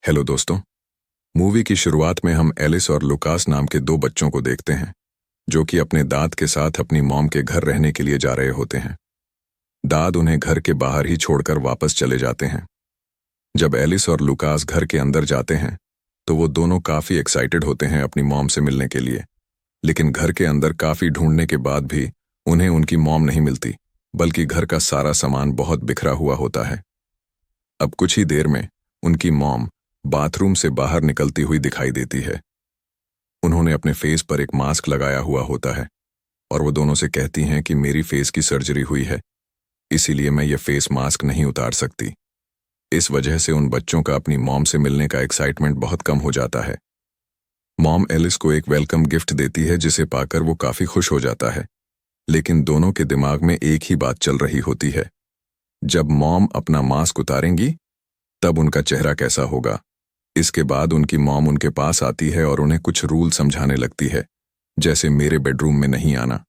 Hello दोस्तों। Movie की शुरुआत में हम एलिस और लुकास नाम के दो बच्चों को देखते हैं जो कि अपने दाद के साथ अपनी मॉम के घर रहने के लिए जा रहे होते हैं। दाद उन्हें घर के बाहर ही छोड़कर वापस चले जाते हैं। जब एलिस और लुकास घर के अंदर जाते हैं तो वो दोनों काफी एक्साइटेड होते हैं अपनी मॉम से मिलने के लिए, लेकिन घर के अंदर काफी ढूंढने के बाद भी उन्हें उनकी मॉम नहीं मिलती, बल्कि घर का सारा सामान बहुत बिखरा हुआ होता है। अब कुछ ही देर में उनकी मॉम बाथरूम से बाहर निकलती हुई दिखाई देती है। उन्होंने अपने फेस पर एक मास्क लगाया हुआ होता है और वो दोनों से कहती हैं कि मेरी फेस की सर्जरी हुई है, इसीलिए मैं ये फेस मास्क नहीं उतार सकती। इस वजह से उन बच्चों का अपनी मॉम से मिलने का एक्साइटमेंट बहुत कम हो जाता है। मॉम एलिस को एक वेलकम गिफ्ट देती है जिसे पाकर वो काफी खुश हो जाता है, लेकिन दोनों के दिमाग में एक ही बात चल रही होती है, जब मॉम अपना मास्क उतारेंगी तब उनका चेहरा कैसा होगा। इसके बाद उनकी मॉम उनके पास आती है और उन्हें कुछ रूल समझाने लगती है, जैसे मेरे बेडरूम में नहीं आना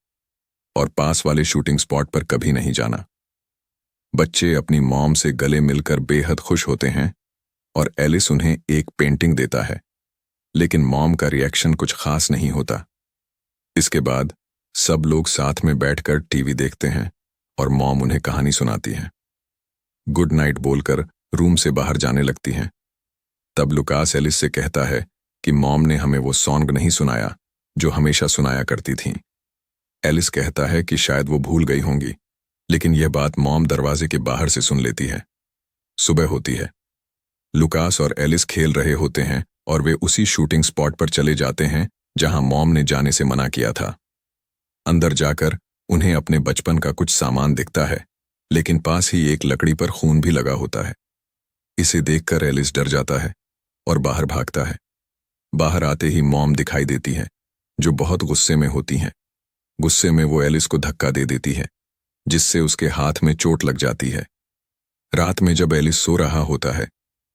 और पास वाले शूटिंग स्पॉट पर कभी नहीं जाना। बच्चे अपनी मॉम से गले मिलकर बेहद खुश होते हैं और एलिस उन्हें एक पेंटिंग देता है, लेकिन मॉम का रिएक्शन कुछ खास नहीं होता। इसके बाद सब लोग साथ में बैठकर टीवी देखते हैं और मॉम उन्हें कहानी सुनाती है। गुड नाइट बोलकर रूम से बाहर जाने लगती हैं। तब लुकास एलिस से कहता है कि मॉम ने हमें वो सॉन्ग नहीं सुनाया जो हमेशा सुनाया करती थीं। एलिस कहता है कि शायद वो भूल गई होंगी, लेकिन यह बात मॉम दरवाजे के बाहर से सुन लेती है। सुबह होती है। लुकास और एलिस खेल रहे होते हैं और वे उसी शूटिंग स्पॉट पर चले जाते हैं जहां मॉम ने जाने से मना किया था। अंदर जाकर उन्हें अपने बचपन का कुछ सामान दिखता है, लेकिन पास ही एक लकड़ी पर खून भी लगा होता है। इसे देखकर एलिस डर जाता है और बाहर भागता है। बाहर आते ही मॉम दिखाई देती है, जो बहुत गुस्से में होती हैं। गुस्से में वो एलिस को धक्का दे देती है, जिससे उसके हाथ में चोट लग जाती है। रात में जब एलिस सो रहा होता है,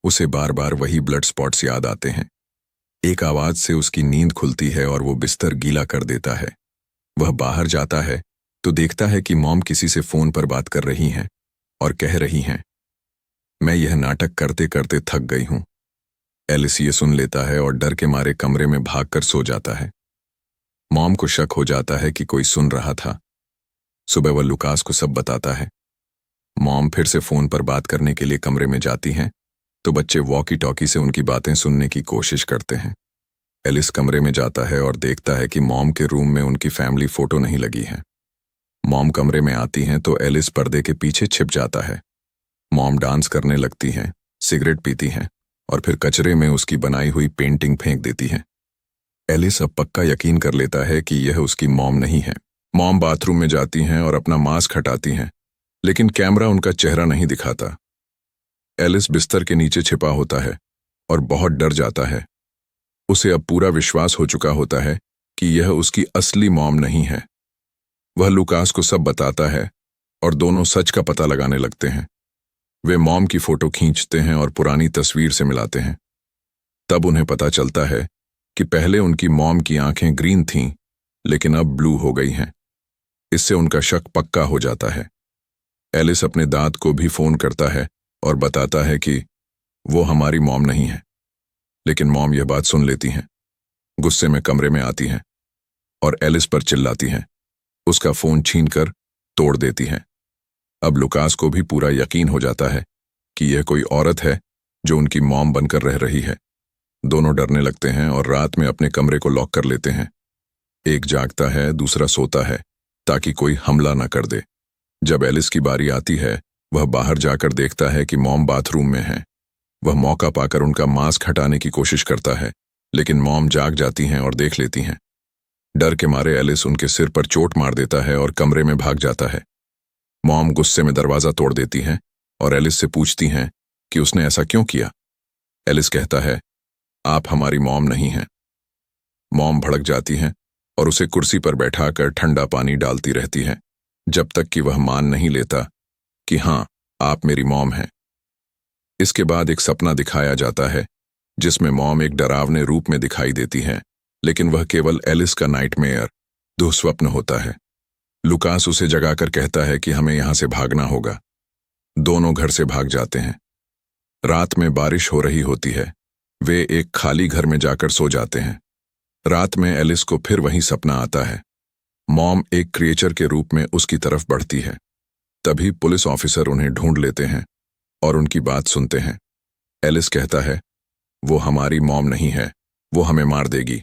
उसे बार बार वही ब्लड स्पॉट्स याद आते हैं। एक आवाज से उसकी नींद खुलती है और वो बिस्तर गीला कर देता है। वह बाहर जाता है तो देखता है कि मॉम किसी से फोन पर बात कर रही हैं और कह रही हैं, मैं यह नाटक करते करते थक गई हूं। एलिस ये सुन लेता है और डर के मारे कमरे में भागकर सो जाता है। मॉम को शक हो जाता है कि कोई सुन रहा था। सुबह वह लुकास को सब बताता है। मॉम फिर से फोन पर बात करने के लिए कमरे में जाती हैं, तो बच्चे वॉकी टॉकी से उनकी बातें सुनने की कोशिश करते हैं। एलिस कमरे में जाता है और देखता है कि मॉम के रूम में उनकी फैमिली फोटो नहीं लगी है। मॉम कमरे में आती हैं तो एलिस पर्दे के पीछे छिप जाता है। मॉम डांस करने लगती हैं, सिगरेट पीती हैं और फिर कचरे में उसकी बनाई हुई पेंटिंग फेंक देती हैं। एलिस अब पक्का यकीन कर लेता है कि यह उसकी मॉम नहीं है। मॉम बाथरूम में जाती हैं और अपना मास्क हटाती हैं, लेकिन कैमरा उनका चेहरा नहीं दिखाता। एलिस बिस्तर के नीचे छिपा होता है और बहुत डर जाता है। उसे अब पूरा विश्वास हो चुका होता है कि यह उसकी असली मॉम नहीं है। वह लुकास को सब बताता है और दोनों सच का पता लगाने लगते हैं। वे मॉम की फोटो खींचते हैं और पुरानी तस्वीर से मिलाते हैं। तब उन्हें पता चलता है कि पहले उनकी मॉम की आंखें ग्रीन थीं, लेकिन अब ब्लू हो गई हैं। इससे उनका शक पक्का हो जाता है। एलिस अपने दाद को भी फोन करता है और बताता है कि वो हमारी मॉम नहीं है, लेकिन मॉम यह बात सुन लेती हैं। गुस्से में कमरे में आती हैं और एलिस पर चिल्लाती हैं। उसका फोन छीनकर तोड़ देती हैं। अब लुकास को भी पूरा यकीन हो जाता है कि यह कोई औरत है जो उनकी मॉम बनकर रह रही है। दोनों डरने लगते हैं और रात में अपने कमरे को लॉक कर लेते हैं। एक जागता है, दूसरा सोता है, ताकि कोई हमला न कर दे। जब एलिस की बारी आती है, वह बाहर जाकर देखता है कि मॉम बाथरूम में है। वह मौका पाकर उनका मास्क हटाने की कोशिश करता है, लेकिन मॉम जाग जाती हैं और देख लेती हैं। डर के मारे एलिस उनके सिर पर चोट मार देता है और कमरे में भाग जाता है। मॉम गुस्से में दरवाजा तोड़ देती हैं और एलिस से पूछती हैं कि उसने ऐसा क्यों किया। एलिस कहता है, आप हमारी मॉम नहीं हैं। मॉम भड़क जाती हैं और उसे कुर्सी पर बैठाकर ठंडा पानी डालती रहती हैं, जब तक कि वह मान नहीं लेता कि हाँ, आप मेरी मॉम हैं। इसके बाद एक सपना दिखाया जाता है जिसमें मॉम एक डरावने रूप में दिखाई देती है, लेकिन वह केवल एलिस का नाइटमेयर, दुःस्वप्न होता है। लुकास उसे जगाकर कहता है कि हमें यहां से भागना होगा। दोनों घर से भाग जाते हैं। रात में बारिश हो रही होती है वे एक खाली घर में जाकर सो जाते हैं। रात में एलिस को फिर वही सपना आता है। मॉम एक क्रिएचर के रूप में उसकी तरफ बढ़ती है। तभी पुलिस ऑफिसर उन्हें ढूंढ लेते हैं और उनकी बात सुनते हैं। एलिस कहता है, वो हमारी मॉम नहीं है, वो हमें मार देगी।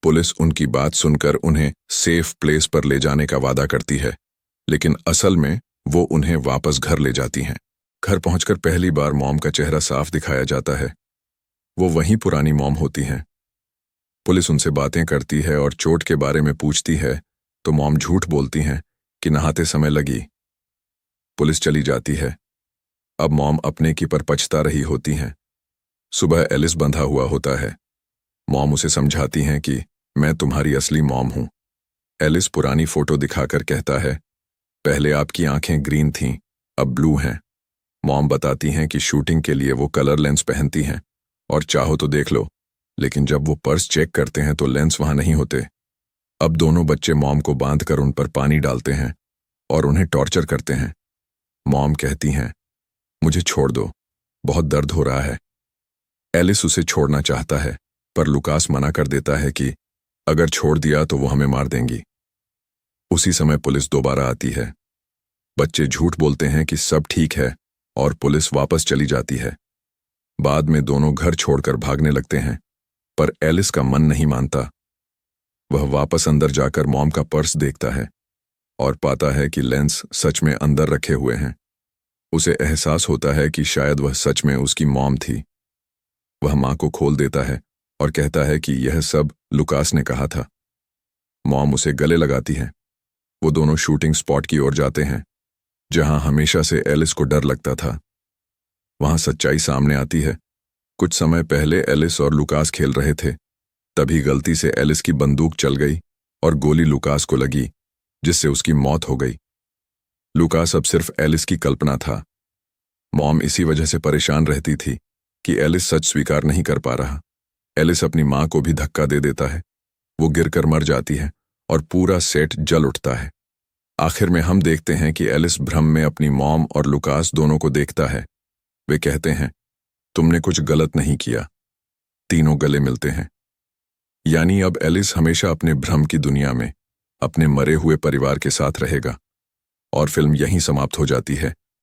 पुलिस उनकी बात सुनकर उन्हें सेफ प्लेस पर ले जाने का वादा करती है, लेकिन असल में वो उन्हें वापस घर ले जाती हैं। घर पहुंचकर पहली बार मॉम का चेहरा साफ दिखाया जाता है। वो वही पुरानी मॉम होती हैं। पुलिस उनसे बातें करती है और चोट के बारे में पूछती है तो मॉम झूठ बोलती हैं कि नहाते समय लगी। पुलिस चली जाती है। अब मॉम अपने की पर पछता रही होती हैं। सुबह एलिस बंधा हुआ होता है। मॉम उसे समझाती हैं कि मैं तुम्हारी असली मॉम हूं। एलिस पुरानी फोटो दिखाकर कहता है, पहले आपकी आंखें ग्रीन थीं, अब ब्लू हैं। मॉम बताती हैं कि शूटिंग के लिए वो कलर लेंस पहनती हैं और चाहो तो देख लो, लेकिन जब वो पर्स चेक करते हैं तो लेंस वहां नहीं होते। अब दोनों बच्चे मॉम को बांधकर उन पर पानी डालते हैं और उन्हें टॉर्चर करते हैं। मॉम कहती हैं, मुझे छोड़ दो, बहुत दर्द हो रहा है। एलिस उसे छोड़ना चाहता है, पर लुकास मना कर देता है कि अगर छोड़ दिया तो वो हमें मार देंगी। उसी समय पुलिस दोबारा आती है। बच्चे झूठ बोलते हैं कि सब ठीक है और पुलिस वापस चली जाती है। बाद में दोनों घर छोड़कर भागने लगते हैं, पर एलिस का मन नहीं मानता। वह वापस अंदर जाकर मॉम का पर्स देखता है और पाता है कि लेंस सच में अंदर रखे हुए हैं। उसे एहसास होता है कि शायद वह सच में उसकी मॉम थी। वह मां को खोल देता है और कहता है कि यह सब लुकास ने कहा था। मॉम उसे गले लगाती है। वो दोनों शूटिंग स्पॉट की ओर जाते हैं, जहां हमेशा से एलिस को डर लगता था। वहां सच्चाई सामने आती है। कुछ समय पहले एलिस और लुकास खेल रहे थे, तभी गलती से एलिस की बंदूक चल गई और गोली लुकास को लगी, जिससे उसकी मौत हो गई। लुकास अब सिर्फ एलिस की कल्पना था। मॉम इसी वजह से परेशान रहती थी कि एलिस सच स्वीकार नहीं कर पा रहा। एलिस अपनी मां को भी धक्का दे देता है। वो गिरकर मर जाती है और पूरा सेट जल उठता है। आखिर में हम देखते हैं कि एलिस भ्रम में अपनी मॉम और लुकास दोनों को देखता है। वे कहते हैं, तुमने कुछ गलत नहीं किया। तीनों गले मिलते हैं। यानी अब एलिस हमेशा अपने भ्रम की दुनिया में अपने मरे हुए परिवार के साथ रहेगा। और फिल्म यहीं समाप्त हो जाती है।